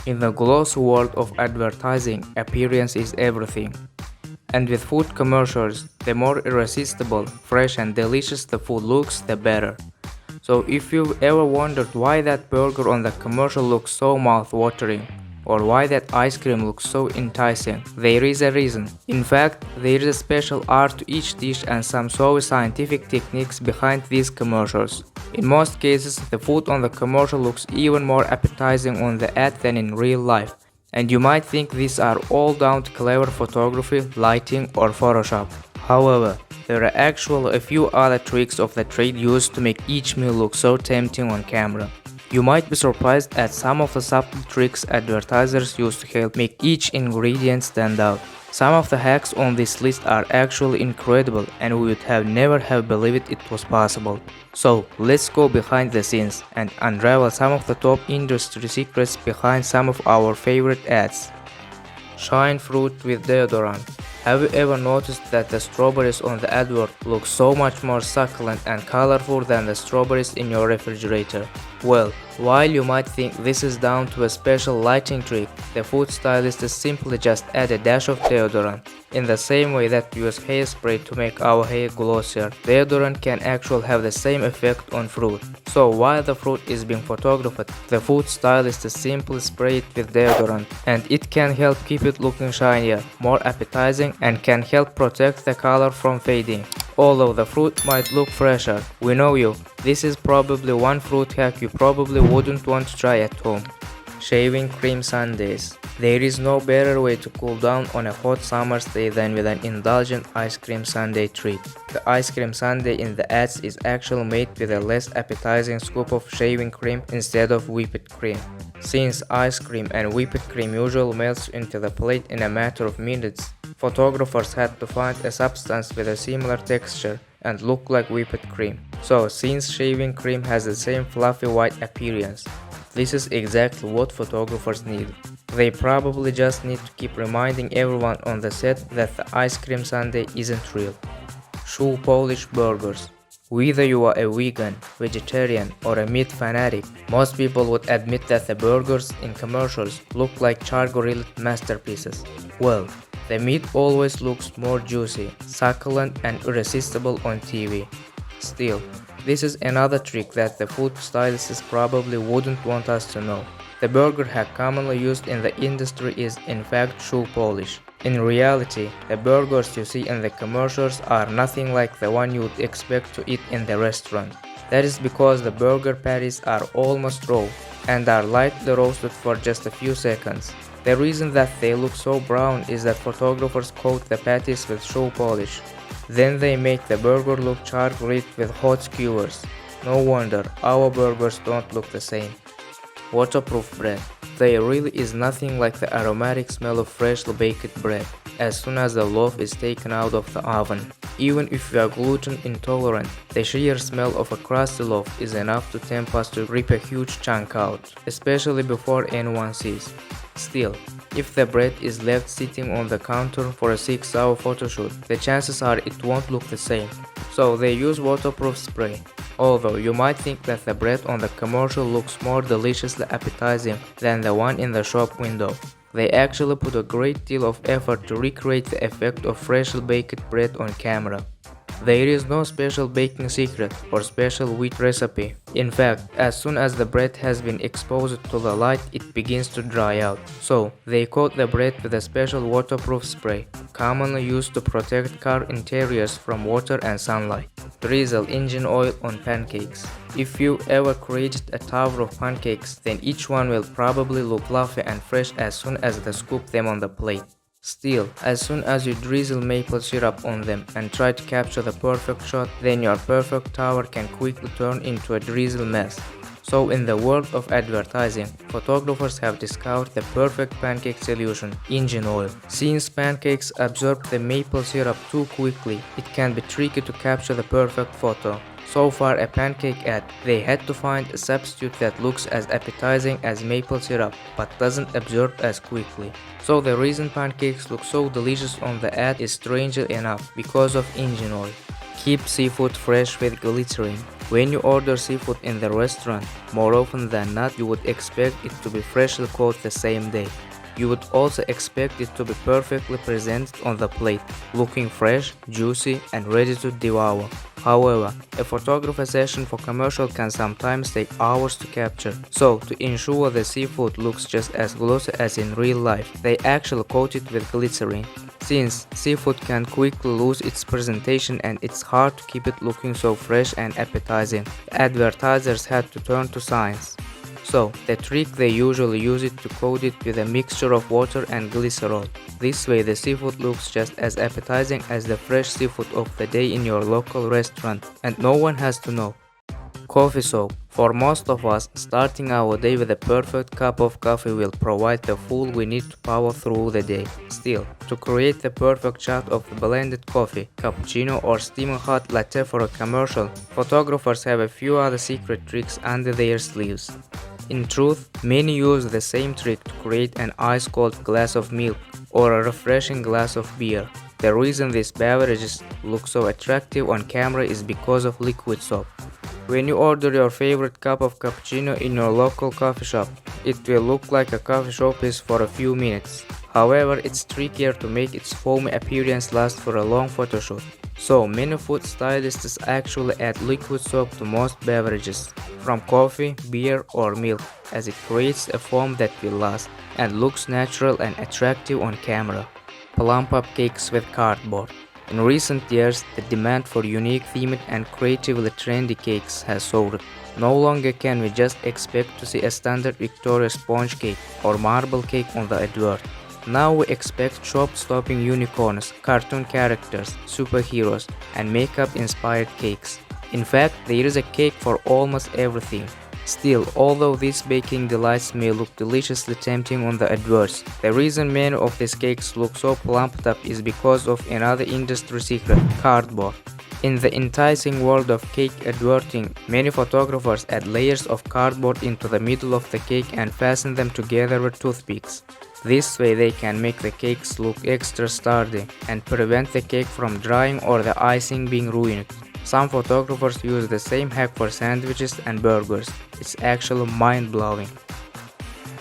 In the glossy world of advertising, appearance is everything. And with food commercials, the more irresistible, fresh and delicious the food looks, the better. So if you've ever wondered why that burger on the commercial looks so mouth-watering, or why that ice cream looks so enticing, there is a reason. In fact, there is a special art to each dish and some so scientific techniques behind these commercials. In most cases, the food on the commercial looks even more appetizing on the ad than in real life. And you might think these are all down to clever photography, lighting, or Photoshop. However, there are actually a few other tricks of the trade used to make each meal look so tempting on camera. You might be surprised at some of the subtle tricks advertisers use to help make each ingredient stand out. Some of the hacks on this list are actually incredible and we would have never have believed it was possible. So let's go behind the scenes and unravel some of the top industry secrets behind some of our favorite ads. Shine fruit with deodorant. Have you ever noticed that the strawberries on the advert look so much more succulent and colorful than the strawberries in your refrigerator? Well, while you might think this is down to a special lighting trick, the food stylists simply just add a dash of deodorant. In the same way that we use hairspray to make our hair glossier, deodorant can actually have the same effect on fruit. So while the fruit is being photographed, the food stylist simply spray it with deodorant, and it can help keep it looking shinier, more appetizing, and can help protect the color from fading. Although the fruit might look fresher, we know you, this is probably one fruit hack you probably wouldn't want to try at home. Shaving cream sundaes. There is no better way to cool down on a hot summer's day than with an indulgent ice cream sundae treat. The ice cream sundae in the ads is actually made with a less appetizing scoop of shaving cream instead of whipped cream. Since ice cream and whipped cream usually melts into the plate in a matter of minutes, photographers had to find a substance with a similar texture and look like whipped cream. So since shaving cream has the same fluffy white appearance, this is exactly what photographers need. They probably just need to keep reminding everyone on the set that the ice cream sundae isn't real. Shoe polish burgers. Whether you are a vegan, vegetarian, or a meat fanatic, most people would admit that the burgers in commercials look like char-grilled masterpieces. Well, the meat always looks more juicy, succulent, and irresistible on TV. Still, this is another trick that the food stylists probably wouldn't want us to know. The burger hack commonly used in the industry is in fact shoe polish. In reality, the burgers you see in the commercials are nothing like the one you would expect to eat in the restaurant. That is because the burger patties are almost raw and are lightly roasted for just a few seconds. The reason that they look so brown is that photographers coat the patties with shoe polish. Then they make the burger look char-grilled with hot skewers. No wonder our burgers don't look the same. Waterproof bread. There really is nothing like the aromatic smell of freshly baked bread as soon as the loaf is taken out of the oven. Even if you are gluten intolerant, the sheer smell of a crusty loaf is enough to tempt us to rip a huge chunk out, especially before anyone sees. Still, if the bread is left sitting on the counter for a 6-hour photoshoot, the chances are it won't look the same. So they use waterproof spray. Although you might think that the bread on the commercial looks more deliciously appetizing than the one in the shop window, they actually put a great deal of effort to recreate the effect of freshly baked bread on camera. There is no special baking secret or special wheat recipe. In fact, as soon as the bread has been exposed to the light, it begins to dry out. So, they coat the bread with a special waterproof spray, commonly used to protect car interiors from water and sunlight. Drizzle engine oil on pancakes. If you ever created a tower of pancakes, then each one will probably look fluffy and fresh as soon as they scoop them on the plate. Still, as soon as you drizzle maple syrup on them and try to capture the perfect shot, then your perfect tower can quickly turn into a drizzle mess. So in the world of advertising, photographers have discovered the perfect pancake solution, engine oil. Since pancakes absorb the maple syrup too quickly, it can be tricky to capture the perfect photo. So far a pancake ad, they had to find a substitute that looks as appetizing as maple syrup but doesn't absorb as quickly. So the reason pancakes look so delicious on the ad is strangely enough because of engine oil. Keep seafood fresh with glycerin. When you order seafood in the restaurant, more often than not you would expect it to be freshly caught the same day. You would also expect it to be perfectly presented on the plate, looking fresh, juicy, and ready to devour. However, a photography session for commercial can sometimes take hours to capture. So, to ensure the seafood looks just as glossy as in real life, they actually coat it with glycerin. Since seafood can quickly lose its presentation and it's hard to keep it looking so fresh and appetizing, advertisers had to turn to science. So, the trick they usually use is to coat it with a mixture of water and glycerol. This way the seafood looks just as appetizing as the fresh seafood of the day in your local restaurant, and no one has to know. Coffee soap. For most of us, starting our day with a perfect cup of coffee will provide the fuel we need to power through the day. Still, to create the perfect shot of the blended coffee, cappuccino or steaming hot latte for a commercial, photographers have a few other secret tricks under their sleeves. In truth, many use the same trick to create an ice-cold glass of milk or a refreshing glass of beer. The reason these beverages look so attractive on camera is because of liquid soap. When you order your favorite cup of cappuccino in your local coffee shop, it will look like a coffee showpiece for a few minutes. However, it's trickier to make its foamy appearance last for a long photoshoot. So, many food stylists actually add liquid soap to most beverages, from coffee, beer, or milk, as it creates a foam that will last and looks natural and attractive on camera. Plump up cakes with cardboard. In recent years, the demand for unique themed and creatively trendy cakes has soared. No longer can we just expect to see a standard Victoria sponge cake or marble cake on the advert. Now we expect show-stopping unicorns, cartoon characters, superheroes, and makeup-inspired cakes. In fact, there is a cake for almost everything. Still, although these baking delights may look deliciously tempting on the adverts, the reason many of these cakes look so plumped up is because of another industry secret: cardboard. In the enticing world of cake advertising, many photographers add layers of cardboard into the middle of the cake and fasten them together with toothpicks. This way they can make the cakes look extra sturdy and prevent the cake from drying or the icing being ruined. Some photographers use the same hack for sandwiches and burgers. It's actually mind-blowing.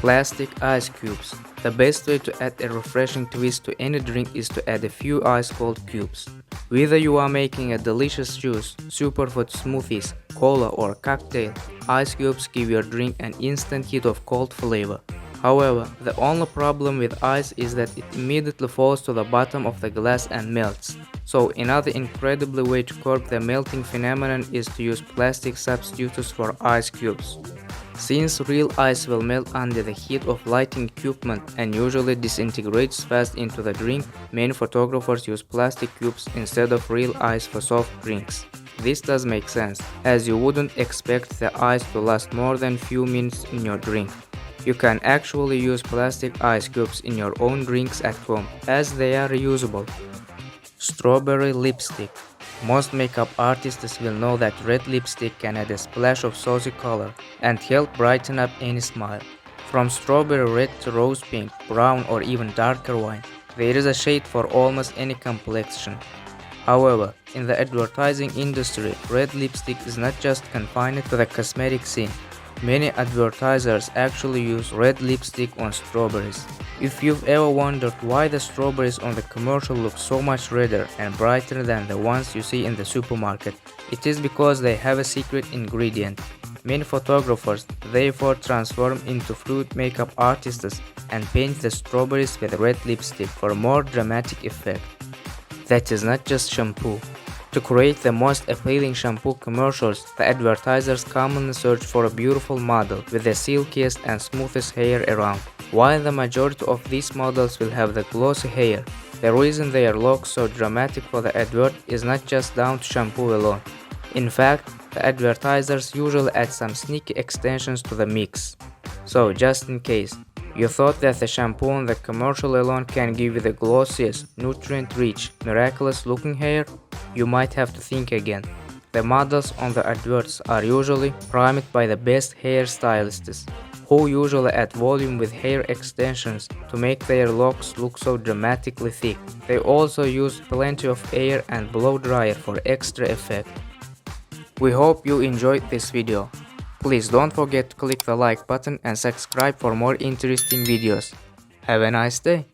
Plastic ice cubes. The best way to add a refreshing twist to any drink is to add a few ice-cold cubes. Whether you are making a delicious juice, superfood smoothies, cola or cocktail, ice cubes give your drink an instant hit of cold flavor. However, the only problem with ice is that it immediately falls to the bottom of the glass and melts. So another incredible way to curb the melting phenomenon is to use plastic substitutes for ice cubes. Since real ice will melt under the heat of lighting equipment and usually disintegrates fast into the drink, many photographers use plastic cubes instead of real ice for soft drinks. This does make sense, as you wouldn't expect the ice to last more than few minutes in your drink. You can actually use plastic ice cubes in your own drinks at home, as they are reusable. Strawberry lipstick. Most makeup artists will know that red lipstick can add a splash of saucy color and help brighten up any smile. From strawberry red to rose pink, brown or even darker wine, there is a shade for almost any complexion. However, in the advertising industry, red lipstick is not just confined to the cosmetic scene. Many advertisers actually use red lipstick on strawberries. If you've ever wondered why the strawberries on the commercial look so much redder and brighter than the ones you see in the supermarket, it is because they have a secret ingredient. Many photographers therefore transform into fruit makeup artists and paint the strawberries with red lipstick for a more dramatic effect. That is not just shampoo. To create the most appealing shampoo commercials, the advertisers commonly search for a beautiful model with the silkiest and smoothest hair around. While the majority of these models will have the glossy hair, the reason they look so dramatic for the advert is not just down to shampoo alone. In fact, the advertisers usually add some sneaky extensions to the mix. So, just in case you thought that the shampoo on the commercial alone can give you the glossiest, nutrient-rich, miraculous-looking hair, you might have to think again. The models on the adverts are usually primed by the best hairstylists, who usually add volume with hair extensions to make their locks look so dramatically thick. They also use plenty of air and blow dryer for extra effect. We hope you enjoyed this video. Please don't forget to click the like button and subscribe for more interesting videos. Have a nice day.